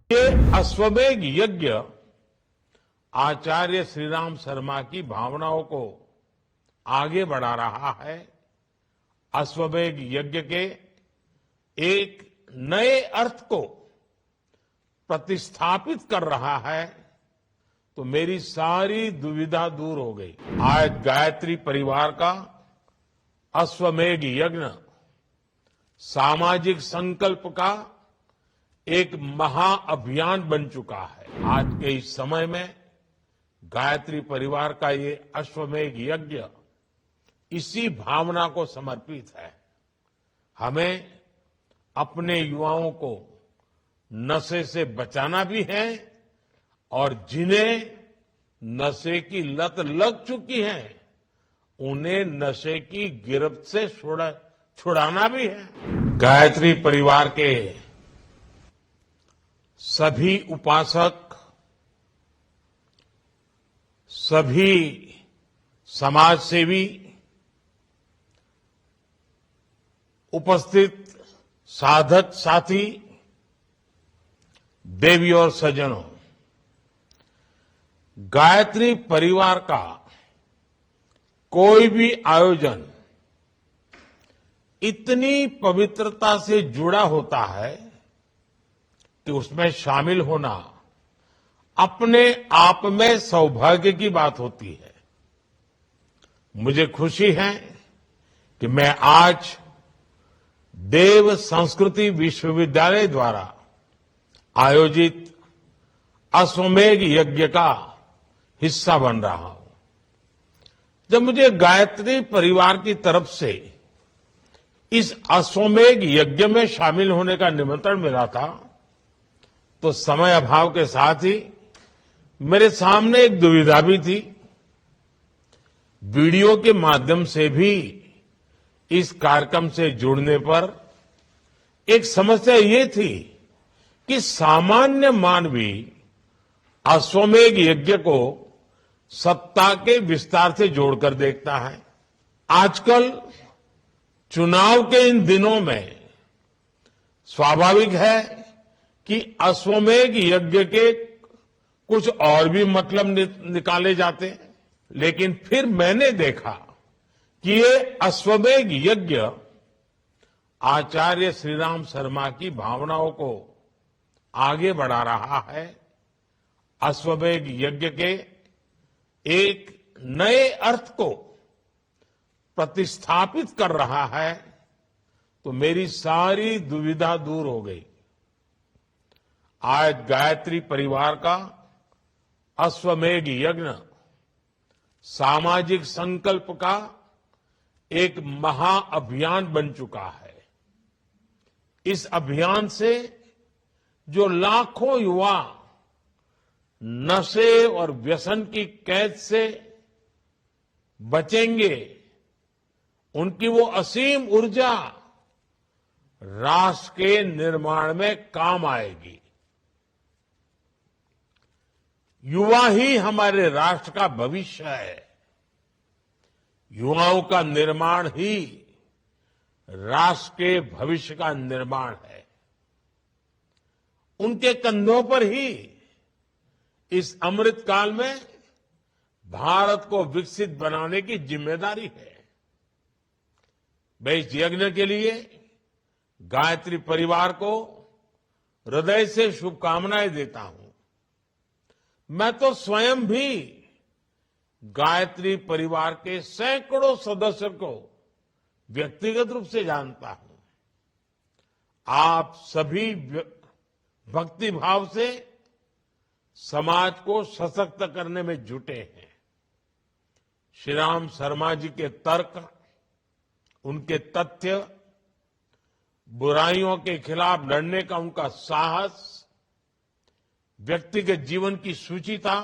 ये अश्वमेध यज्ञ आचार्य श्रीराम शर्मा की भावनाओं को आगे बढ़ा रहा है। अश्वमेध यज्ञ के एक नए अर्थ को प्रतिस्थापित कर रहा है, तो मेरी सारी दुविधा दूर हो गई। आज गायत्री परिवार का अश्वमेध यज्ञ सामाजिक संकल्प का एक महाअभियान बन चुका है। आज के इस समय में गायत्री परिवार का ये अश्वमेध यज्ञ इसी भावना को समर्पित है। हमें अपने युवाओं को नशे से बचाना भी है और जिन्हें नशे की लत लग चुकी है उन्हें नशे की गिरफ्त से छुड़ाना भी है। गायत्री परिवार के सभी उपासक, सभी समाज सेवी, उपस्थित साधक साथी, देवी और सज्जनों, गायत्री परिवार का कोई भी आयोजन इतनी पवित्रता से जुड़ा होता है कि उसमें शामिल होना अपने आप में सौभाग्य की बात होती है। मुझे खुशी है कि मैं आज देव संस्कृति विश्वविद्यालय द्वारा आयोजित अश्वमेध यज्ञ का हिस्सा बन रहा हूं। जब मुझे गायत्री परिवार की तरफ से इस अश्वमेध यज्ञ में शामिल होने का निमंत्रण मिला था, तो समय अभाव के साथ ही मेरे सामने एक दुविधा भी थी। वीडियो के माध्यम से भी इस कार्यक्रम से जुड़ने पर एक समस्या ये थी कि सामान्य मानवी अश्वमेध यज्ञ को सत्ता के विस्तार से जोड़कर देखता है। आजकल चुनाव के इन दिनों में स्वाभाविक है कि अश्वमेध यज्ञ के कुछ और भी मतलब निकाले जाते हैं, लेकिन फिर मैंने देखा कि ये अश्वमेध यज्ञ आचार्य श्रीराम शर्मा की भावनाओं को आगे बढ़ा रहा है। अश्वमेध यज्ञ के एक नए अर्थ को प्रतिस्थापित कर रहा है, तो मेरी सारी दुविधा दूर हो गई। आज गायत्री परिवार का अश्वमेध यज्ञ सामाजिक संकल्प का एक महाअभियान बन चुका है। इस अभियान से जो लाखों युवा नशे और व्यसन की कैद से बचेंगे, उनकी वो असीम ऊर्जा राष्ट्र के निर्माण में काम आएगी। युवा ही हमारे राष्ट्र का भविष्य है। युवाओं का निर्माण ही राष्ट्र के भविष्य का निर्माण है। उनके कंधों पर ही इस अमृत काल में भारत को विकसित बनाने की जिम्मेदारी है। मैं इस यज्ञ के लिए गायत्री परिवार को हृदय से शुभकामनाएं देता हूं। मैं तो स्वयं भी गायत्री परिवार के सैकड़ों सदस्यों को व्यक्तिगत रूप से जानता हूं। आप सभी भक्ति भाव से समाज को सशक्त करने में जुटे हैं। श्री राम शर्मा जी के तर्क, उनके तथ्य, बुराइयों के खिलाफ लड़ने का उनका साहस, व्यक्तिगत जीवन की सुचिता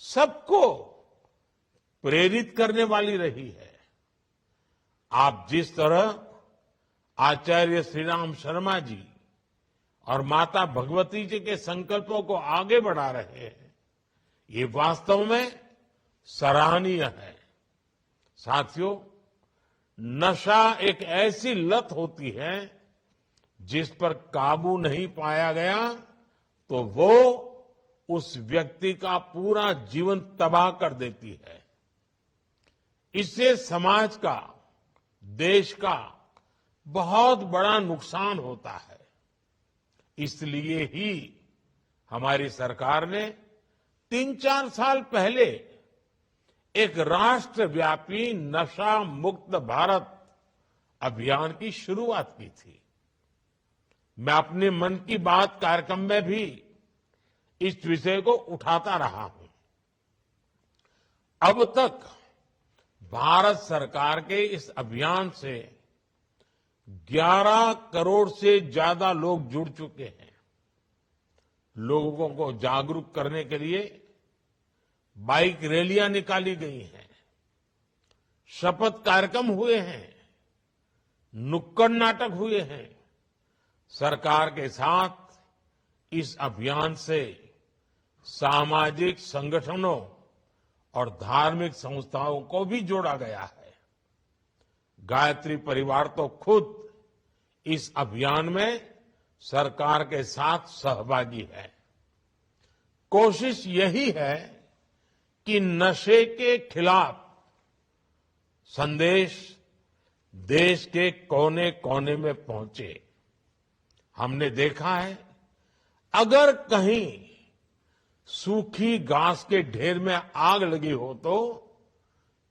सबको प्रेरित करने वाली रही है। आप जिस तरह आचार्य श्रीराम शर्मा जी और माता भगवती जी के संकल्पों को आगे बढ़ा रहे हैं, ये वास्तव में सराहनीय है। साथियों, नशा एक ऐसी लत होती है जिस पर काबू नहीं पाया गया तो वो उस व्यक्ति का पूरा जीवन तबाह कर देती है। इससे समाज का, देश का बहुत बड़ा नुकसान होता है। इसलिए ही हमारी सरकार ने 3-4 साल पहले एक राष्ट्रव्यापी नशा मुक्त भारत अभियान की शुरुआत की थी। मैं अपने मन की बात कार्यक्रम में भी इस विषय को उठाता रहा हूं। अब तक भारत सरकार के इस अभियान से 11 करोड़ से ज्यादा लोग जुड़ चुके हैं। लोगों को जागरूक करने के लिए बाइक रैलियां निकाली गई हैं, शपथ कार्यक्रम हुए हैं, नुक्कड़ नाटक हुए हैं। सरकार के साथ इस अभियान से सामाजिक संगठनों और धार्मिक संस्थाओं को भी जोड़ा गया है। गायत्री परिवार तो खुद इस अभियान में सरकार के साथ सहभागी है। कोशिश यही है कि नशे के खिलाफ संदेश देश के कोने कोने में पहुंचे। हमने देखा है, अगर कहीं सूखी घास के ढेर में आग लगी हो तो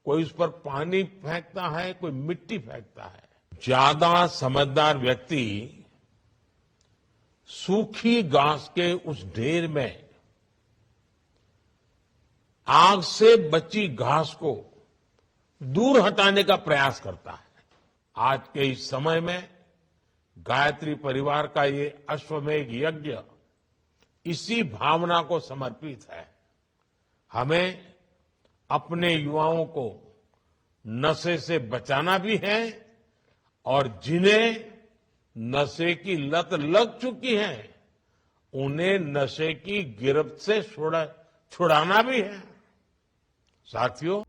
कोई उस पर पानी फेंकता है, कोई मिट्टी फेंकता है। ज्यादा समझदार व्यक्ति सूखी घास के उस ढेर में आग से बची घास को दूर हटाने का प्रयास करता है। आज के इस समय में गायत्री परिवार का ये अश्वमेध यज्ञ इसी भावना को समर्पित है। हमें अपने युवाओं को नशे से बचाना भी है और जिन्हें नशे की लत लग चुकी है उन्हें नशे की गिरफ्त से छुड़ाना भी है। साथियों,